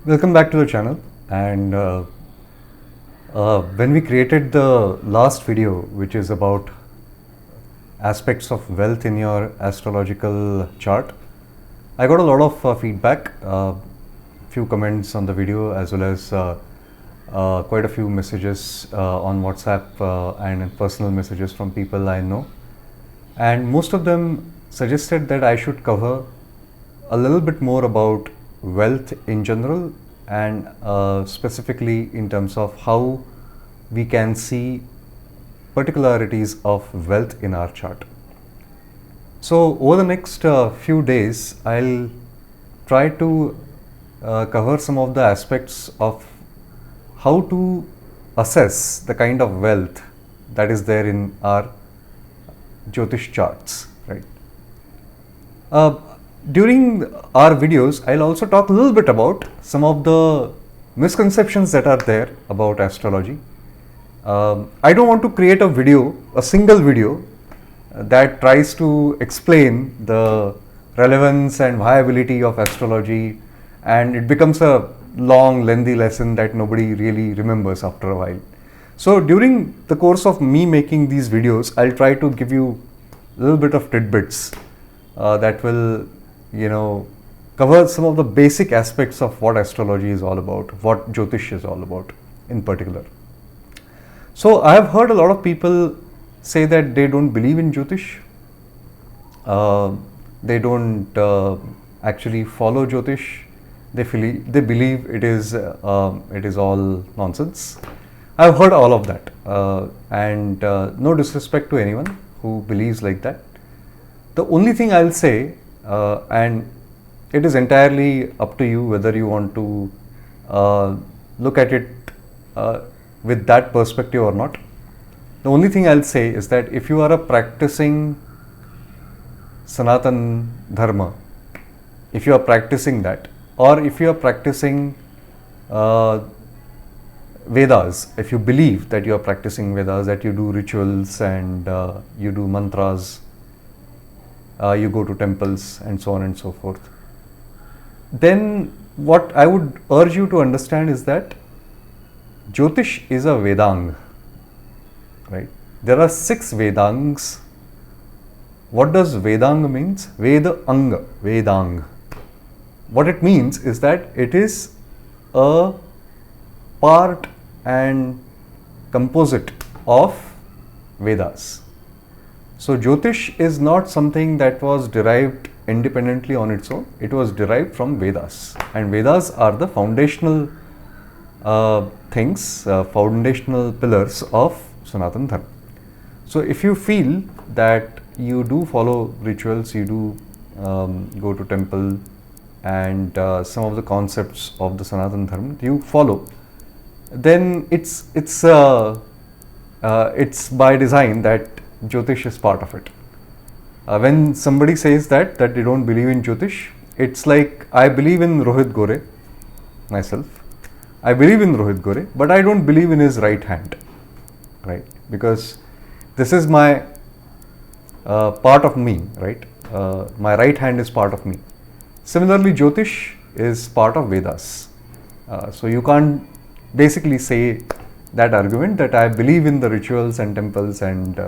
Welcome back to the channel. And when we created the last video, which is about aspects of wealth in your astrological chart, I got a lot of feedback, few comments on the video, as well as quite a few messages on WhatsApp and personal messages from people I know. And most of them suggested that I should cover a little bit more about wealth in general, and specifically in terms of how we can see particularities of wealth in our chart. So over the next few days, I'll try to cover some of the aspects of how to assess the kind of wealth that is there in our Jyotish charts, right? During our videos, I'll also talk a little bit about some of the misconceptions that are there about astrology. I don't want to create a single video that tries to explain the relevance and viability of astrology, and it becomes a long, lengthy lesson that nobody really remembers after a while. So during the course of me making these videos, I'll try to give you a little bit of tidbits that will, cover some of the basic aspects of what astrology is all about, what Jyotish is all about in particular. So I have heard a lot of people say that they don't believe in Jyotish. They don't actually follow Jyotish. They believe it is all nonsense. I've heard all of that, and no disrespect to anyone who believes like that. The only thing I'll say, and it is entirely up to you whether you want to look at it with that perspective or not. The only thing I'll say is that if you are a practicing Sanatan Dharma, if you are practicing that, or if you are practicing Vedas, if you believe that you are practicing Vedas, that you do rituals and you do mantras, you go to temples and so on and so forth, then what I would urge you to understand is that Jyotish is a Vedang, right? There are 6 Vedangs. What does Vedang means? Vedang, Vedang. What it means is that it is a part and composite of Vedas. So Jyotish is not something that was derived independently on its own. It was derived from Vedas, and Vedas are the foundational foundational pillars of Sanatan Dharma. So if you feel that you do follow rituals, you do go to temple, and some of the concepts of the Sanatan Dharma you follow, then it's by design that Jyotish is part of it. When somebody says that they don't believe in Jyotish, it's like I believe in Rohit Gore myself. I believe in Rohit Gore, but I don't believe in his right hand, right? Because this is my part of me, right? My right hand is part of me. Similarly, Jyotish is part of Vedas. So you can't basically say that argument that I believe in the rituals and temples and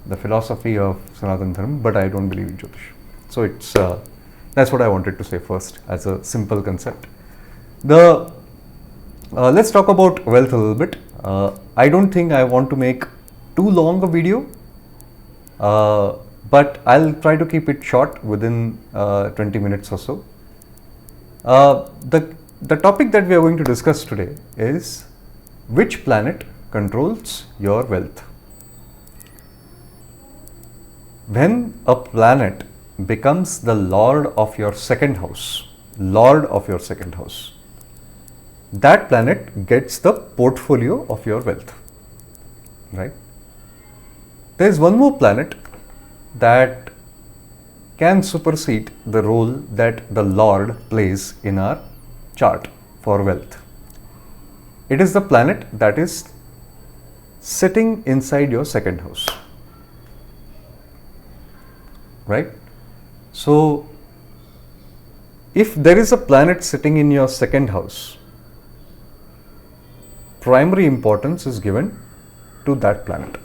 the philosophy of Sanatan Dharma, but I don't believe in Jyotish. So it's that's what I wanted to say first as a simple concept. Let's talk about wealth a little bit. I don't think I want to make too long a video, but I'll try to keep it short within 20 minutes or so. The topic that we are going to discuss today is which planet controls your wealth. When a planet becomes the lord of your second house, that planet gets the portfolio of your wealth, right? There is one more planet that can supersede the role that the Lord plays in our chart for wealth. It is the planet that is sitting inside your second house, right? So if there is a planet sitting in your second house, primary importance is given to that planet.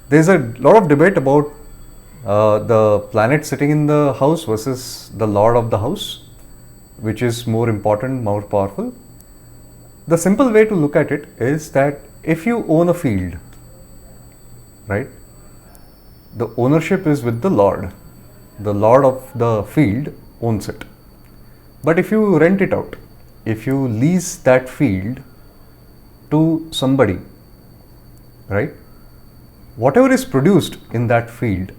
There is a lot of debate about the planet sitting in the house versus the lord of the house, which is more important, more powerful. The simple way to look at it is that if you own a field, right, the ownership is with the lord. The lord of the field owns it. But if you rent it out, if you lease that field to somebody, right, whatever is produced in that field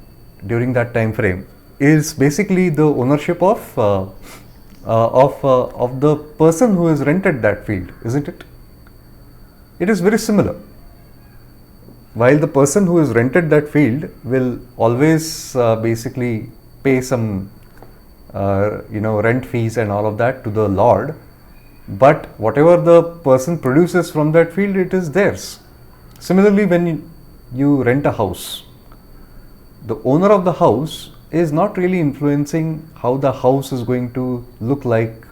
during that time frame is basically the ownership of the person who has rented that field, isn't it? It is very similar. While the person who has rented that field will always basically pay some rent fees and all of that to the lord, but whatever the person produces from that field, it is theirs. Similarly, when you rent a house, the owner of the house is not really influencing how the house is going to look like,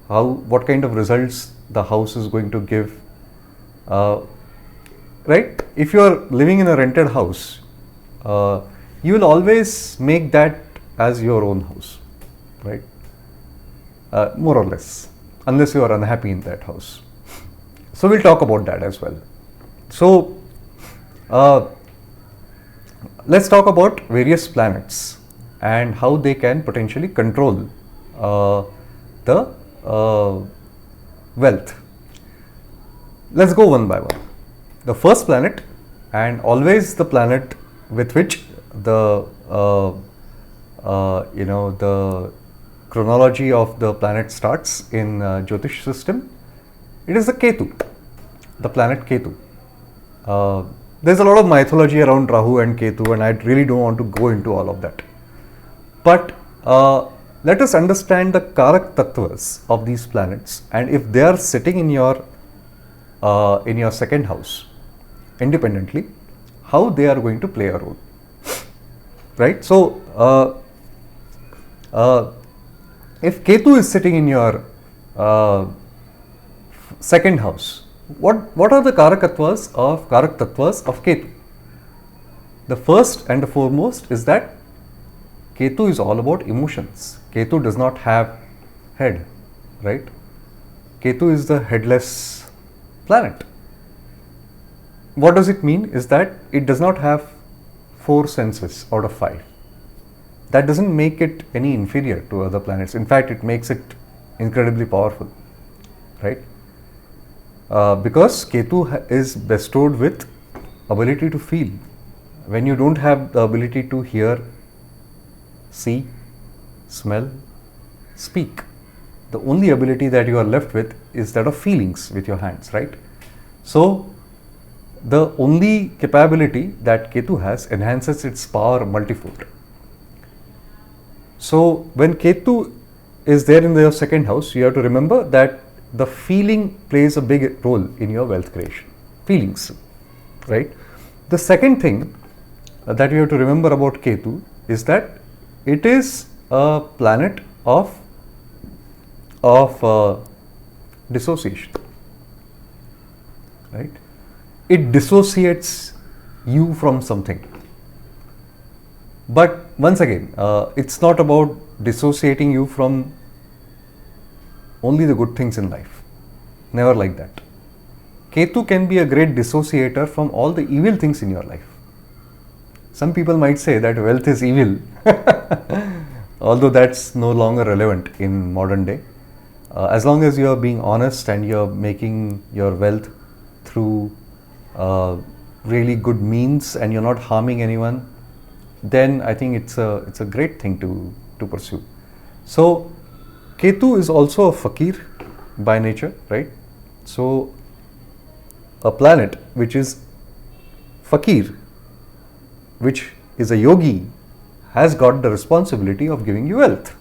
what kind of results the house is going to give, right? If you are living in a rented house, you will always make that as your own house, right? More or less, unless you are unhappy in that house. So we'll talk about that as well. So let's talk about various planets and how they can potentially control the wealth. Let's go one by one. The first planet, and always the planet with which the the chronology of the planet starts in Jyotish system, it is the Ketu, the planet Ketu. There's a lot of mythology around Rahu and Ketu, and I really don't want to go into all of that. But let us understand the Karak Tattvas of these planets, and if they are sitting in your second house independently, how they are going to play a role, right? So if Ketu is sitting in your second house, what are the Karak Tattvas of Ketu? The first and the foremost is that Ketu is all about emotions. Ketu does not have head, right? Ketu is the headless planet. What does it mean is that it does not have 4 senses out of 5. That doesn't make it any inferior to other planets. In fact, it makes it incredibly powerful, right? Because Ketu is bestowed with ability to feel. When you don't have the ability to hear, see, smell, speak, the only ability that you are left with is that of feelings with your hands, right? So the only capability that Ketu has enhances its power multifold. So when Ketu is there in your second house, you have to remember that the feeling plays a big role in your wealth creation. Feelings, right? The second thing that you have to remember about Ketu is that it is a planet of dissociation, right? It dissociates you from something. But once again, it's not about dissociating you from only the good things in life. Never like that. Ketu can be a great dissociator from all the evil things in your life. Some people might say that wealth is evil, although that's no longer relevant in modern day. As long as you are being honest and you are making your wealth through really good means and you're not harming anyone, then I think it's a great thing to pursue. So Ketu is also a fakir by nature, right? So a planet which is fakir, which is a yogi, has got the responsibility of giving you wealth.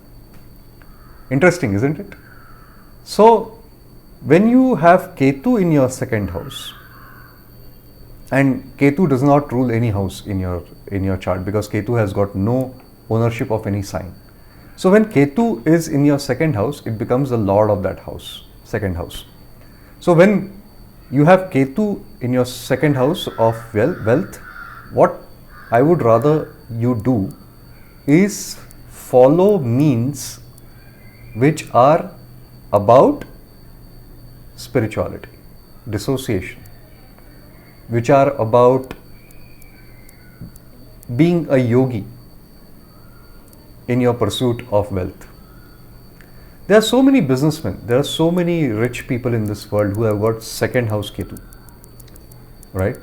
Interesting, isn't it? So when you have Ketu in your second house, and Ketu does not rule any house in your chart because Ketu has got no ownership of any sign. So when Ketu is in your second house, it becomes the lord of that house, second house. So when you have Ketu in your second house of wealth, what I would rather you do is follow means which are about spirituality, dissociation, which are about being a yogi in your pursuit of wealth. There are so many businessmen, there are so many rich people in this world who have got second house Ketu, right?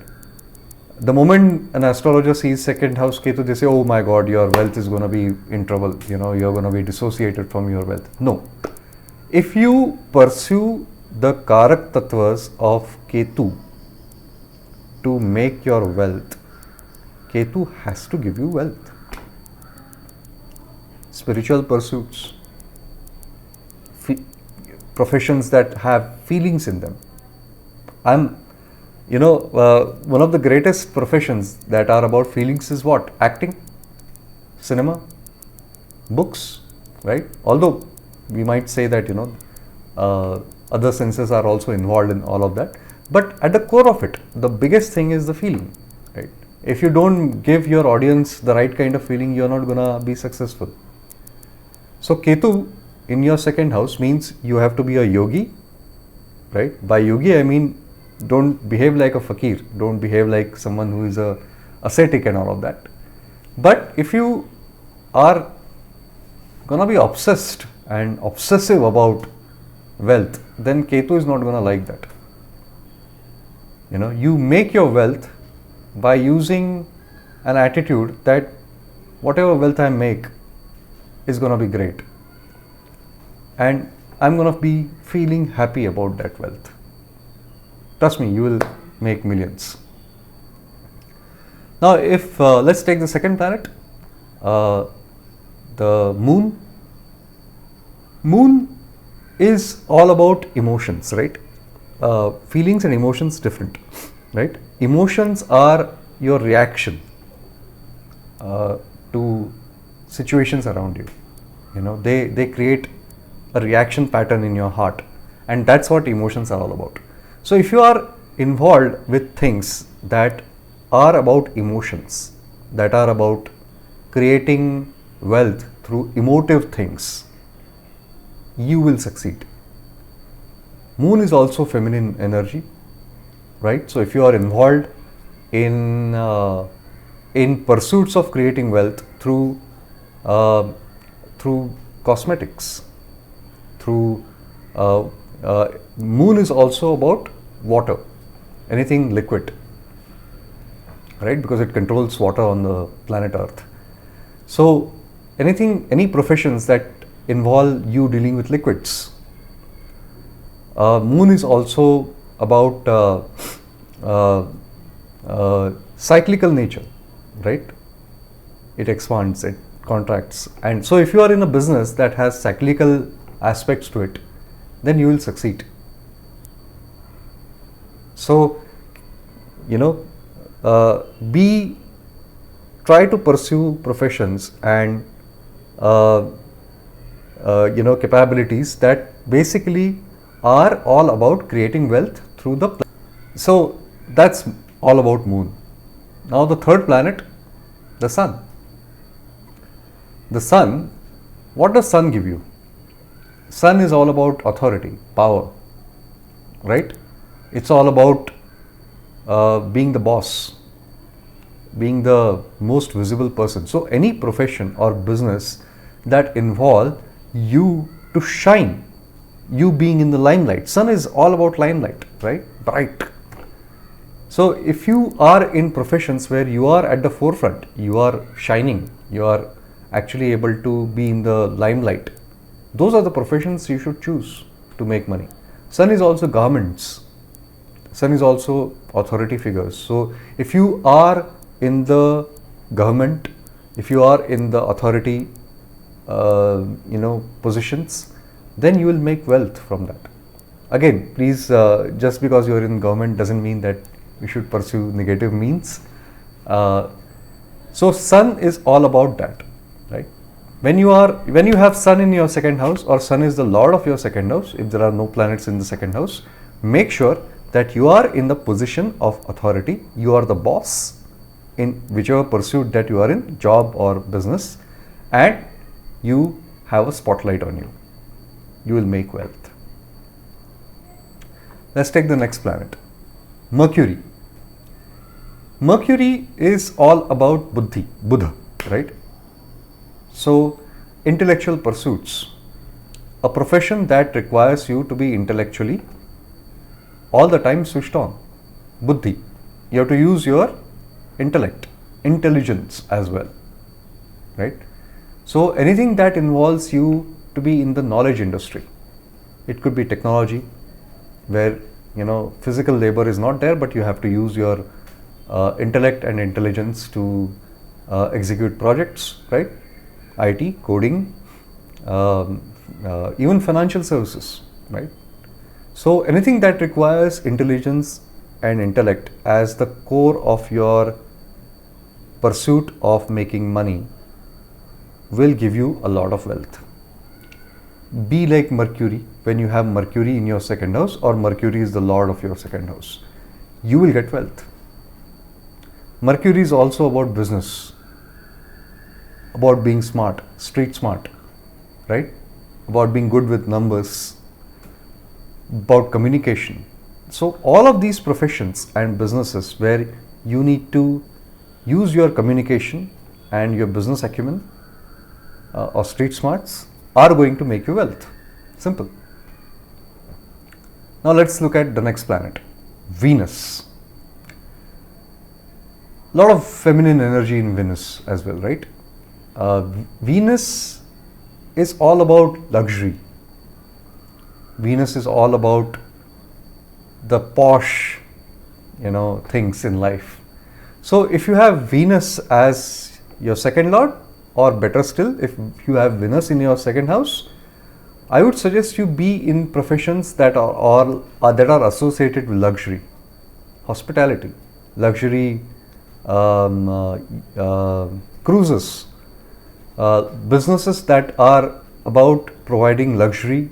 The moment an astrologer sees second house Ketu, they say, oh my God, your wealth is going to be in trouble, you're going to be dissociated from your wealth. No. If you pursue the Karak Tattvas of Ketu to make your wealth, Ketu has to give you wealth. Spiritual pursuits, professions that have feelings in them. One of the greatest professions that are about feelings is what? Acting, cinema, books, right? Although we might say that, other senses are also involved in all of that. But at the core of it, the biggest thing is the feeling, right? If you don't give your audience the right kind of feeling, you're not going to be successful. So Ketu in your second house means you have to be a yogi, right? By yogi, I mean, don't behave like a fakir, don't behave like someone who is a ascetic and all of that. But if you are going to be obsessed and obsessive about wealth, then Ketu is not going to like that. You make your wealth by using an attitude that whatever wealth I make is going to be great, and I'm going to be feeling happy about that wealth. Trust me, you will make millions. Now, if let's take the second planet, the moon. Moon is all about emotions, right? Feelings and emotions different, right? Emotions are your reaction to situations around you. They create a reaction pattern in your heart, and that's what emotions are all about. So if you are involved with things that are about emotions, that are about creating wealth through emotive things, you will succeed. Moon is also feminine energy, right? So if you are involved in pursuits of creating wealth through cosmetics, through moon is also about water, anything liquid, right? Because it controls water on the planet Earth. So any professions that involve you dealing with liquids. Moon is also about cyclical nature, right? It expands, it contracts, and so if you are in a business that has cyclical aspects to it, then you will succeed. So, try to pursue professions and capabilities that basically are all about creating wealth through the planet. So that's all about moon. Now the third planet, the sun. The sun, what does sun give you? Sun is all about authority, power, right? It's all about being the boss, being the most visible person. So any profession or business that involve you to shine, you being in the limelight. Sun is all about limelight, right? Bright. So if you are in professions where you are at the forefront, you are shining, you are actually able to be in the limelight, those are the professions you should choose to make money. Sun is also governments. Sun is also authority figures. So if you are in the government, if you are in the authority positions, then you will make wealth from that. Again, please, just because you are in government doesn't mean that you should pursue negative means. So sun is all about that, right? when you have Sun in your second house, or Sun is the lord of your second house, if there are no planets in the second house, make sure that you are in the position of authority. You are the boss in whichever pursuit that you are in, job or business, and you have a spotlight on you. You will make wealth. Let's take the next planet, Mercury. Mercury is all about buddhi, Buddha, right? So, intellectual pursuits, a profession that requires you to be intellectually all the time switched on, buddhi. You have to use your intellect, intelligence as well, right? So, anything that involves you to be in the knowledge industry, it could be technology, where physical labor is not there, but you have to use your intellect and intelligence to execute projects, right? IT, coding, even financial services, right? So anything that requires intelligence and intellect as the core of your pursuit of making money will give you a lot of wealth. Be like Mercury. When you have Mercury in your second house, or Mercury is the lord of your second house, you will get wealth. Mercury is also about business, about being smart, street smart, right? About being good with numbers, about communication. So all of these professions and businesses where you need to use your communication and your business acumen or street smarts are going to make you wealth. Simple. Now let's look at the next planet, Venus. A lot of feminine energy in Venus as well, right? Venus is all about luxury. Venus is all about the posh, things in life. So if you have Venus as your second lord, or better still, if you have Venus in your second house, I would suggest you be in professions that are associated with luxury, hospitality, luxury, cruises, businesses that are about providing luxury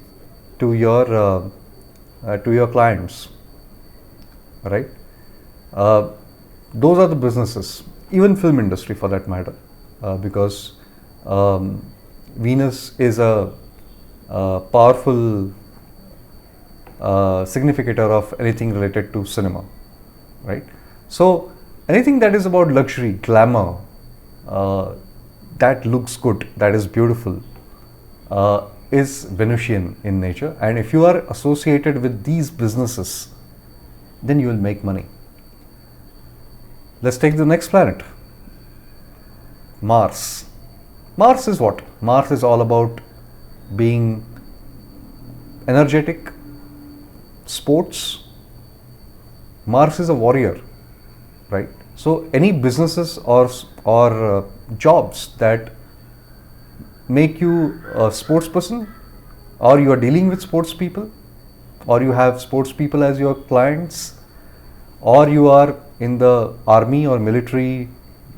to your clients, right? Those are the businesses, even film industry for that matter, because Venus is a powerful significator of anything related to cinema, right? So anything that is about luxury, glamour, that looks good, that is beautiful, is Venusian in nature. And if you are associated with these businesses, then you will make money. Let's take the next planet, Mars. Mars is what? Mars is all about being energetic, sports. Mars is a warrior, right? So any businesses or jobs that make you a sports person, or you are dealing with sports people, or you have sports people as your clients, or you are in the army or military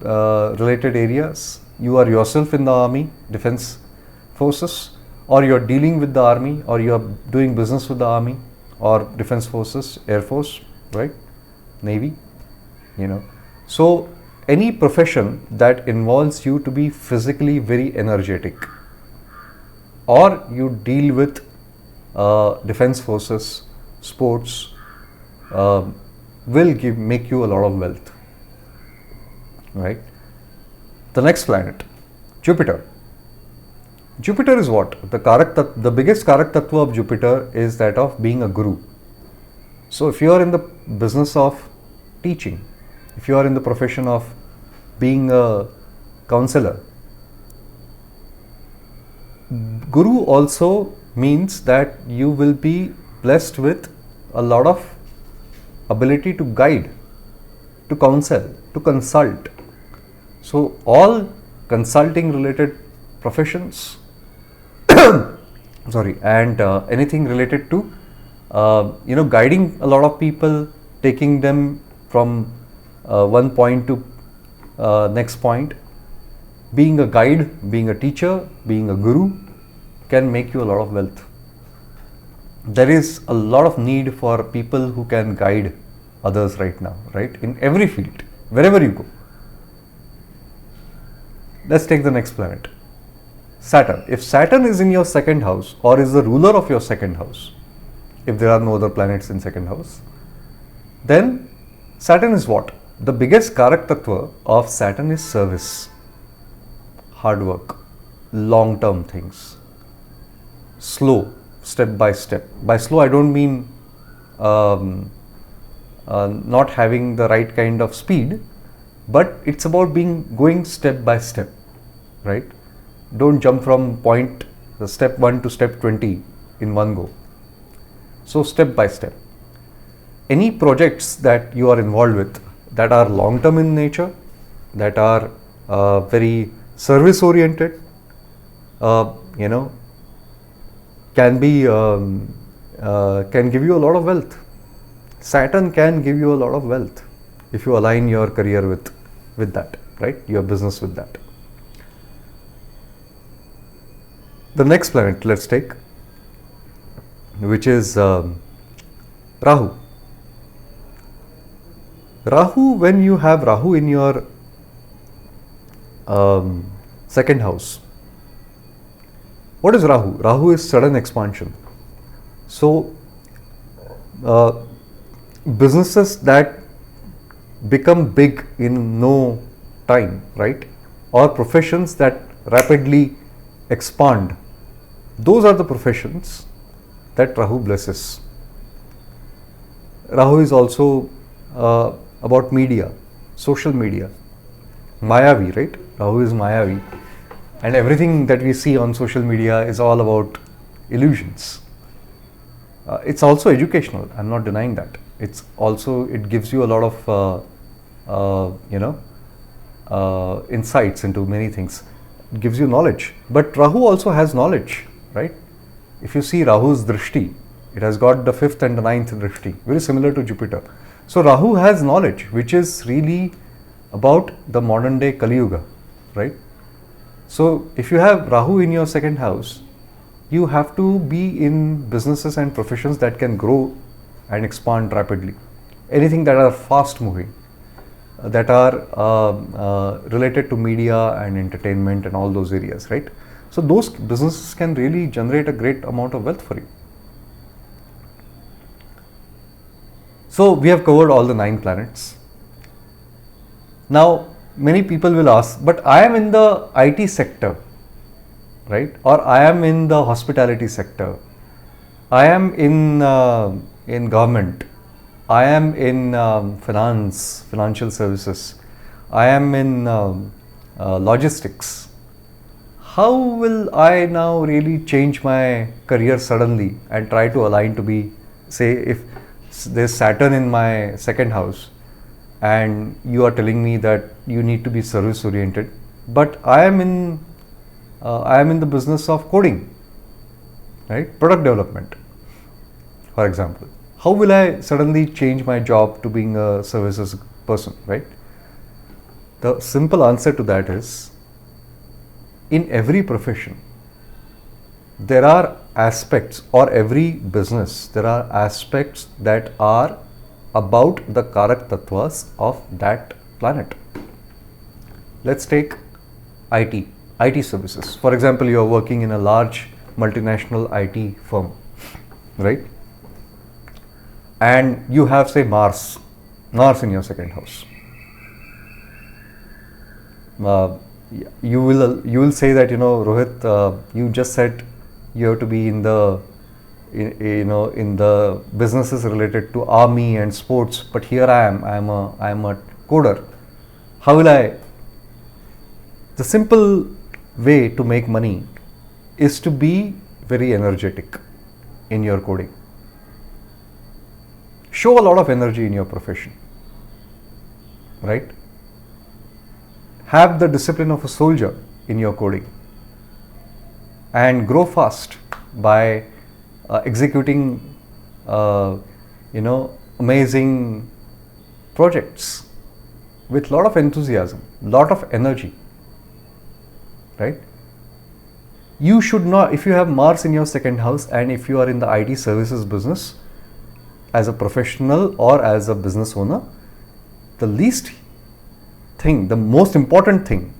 related areas, you are yourself in the army, defense forces, or you are dealing with the army, or you are doing business with the army or defense forces, air force, right, navy, So any profession that involves you to be physically very energetic, or you deal with defense forces, sports, will make you a lot of wealth, right? The next planet, Jupiter. Jupiter is what? The biggest Karak Tattva of Jupiter is that of being a guru. So if you are in the business of teaching, if you are in the profession of being a counselor, guru also means that you will be blessed with a lot of ability to guide, to counsel, to consult. So all consulting related professions, and anything related to guiding a lot of people, taking them from one point to next point, Being a guide, being a teacher, being a guru can make you a lot of wealth. There is a lot of need for people who can guide others right now, right? In every field, wherever you go. Let's take the next planet, Saturn. If Saturn is in your second house or is the ruler of your second house, if there are no other planets in second house, then Saturn is what? The biggest Karak Tattva of Saturn is service, hard work, long-term things, slow, step by step. By slow, I don't mean not having the right kind of speed, but it's about going step by step, right? Don't jump from step 1 to step 20 in one go. So step by step. Any projects that you are involved with that are long term in nature, that are very service oriented, can give you a lot of wealth. Saturn can give you a lot of wealth if you align your career with that, right? Your business with that. The next planet, let's take, which is Rahu. Rahu, when you have Rahu in your second house, what is Rahu? Rahu is sudden expansion. So, businesses that become big in no time, right? Or professions that rapidly expand. Those are the professions that Rahu blesses. Rahu is also about media, social media, Mayavi, right? Rahu is Mayavi, and everything that we see on social media is all about illusions. It's also educational. I'm not denying that. It gives you a lot of insights into many things. It gives you knowledge. But Rahu also has knowledge, right? If you see Rahu's drishti, it has got the 5th and the 9th drishti, very similar to Jupiter. So Rahu has knowledge, which is really about the modern day Kali Yuga, right? So if you have Rahu in your second house, you have to be in businesses and professions that can grow and expand rapidly. Anything that are fast moving, that are related to media and entertainment and all those areas, right? So those businesses can really generate a great amount of wealth for you. So we have covered all the 9 planets. Now many people will ask, but I am in the IT sector, right? Or I am in the hospitality sector. I am in government. I am in financial services. I am in logistics. How will I now really change my career suddenly and try to align to be, say, if there's Saturn in my second house and you are telling me that you need to be service oriented, but I am in the business of coding, right? Product development, for example. How will I suddenly change my job to being a services person, right? The simple answer to that is, in every profession, there are aspects, or every business, there are aspects that are about the Karak Tattvas of that planet. Let's take IT services. For example, you are working in a large multinational IT firm, right? And you have, say, Mars in your second house. You will say that, Rohit, you just said you have to be in the businesses related to army and sports, but here I am a coder. How will I? The simple way to make money is to be very energetic in your coding. Show a lot of energy in your profession, right? Have the discipline of a soldier in your coding and grow fast by executing amazing projects with lot of enthusiasm, lot of energy. right? You should not, if you have Mars in your second house and if you are in the IT services business as a professional or as a business owner, the least thing, the most important thing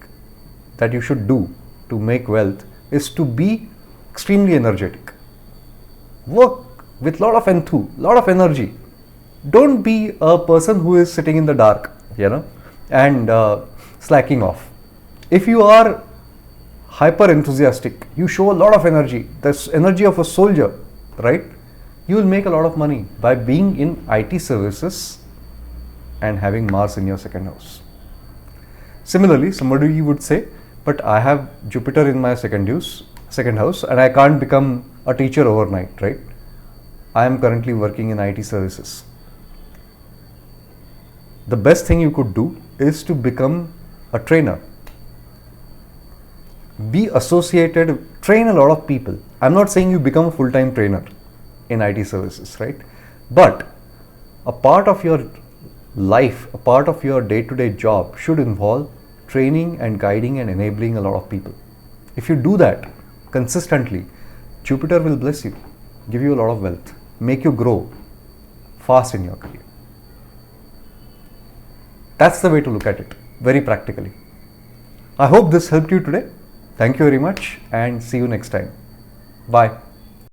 that you should do to make wealth is to be extremely energetic. Work with lot of lot of energy. Don't be a person who is sitting in the dark, and slacking off. If you are hyper enthusiastic, you show a lot of energy, the energy of a soldier, right? You will make a lot of money by being in IT services and having Mars in your second house. Similarly, somebody would say, but I have Jupiter in my second house and I can't become a teacher overnight, right? I am currently working in IT services. The best thing you could do is to become a trainer. Be associated, train a lot of people. I'm not saying you become a full-time trainer in IT services, right? But a part of your life, a part of your day-to-day job should involve training and guiding and enabling a lot of people. If you do that consistently, Jupiter will bless you, give you a lot of wealth, make you grow fast in your career. That's the way to look at it, very practically. I hope this helped you today. Thank you very much and see you next time. Bye.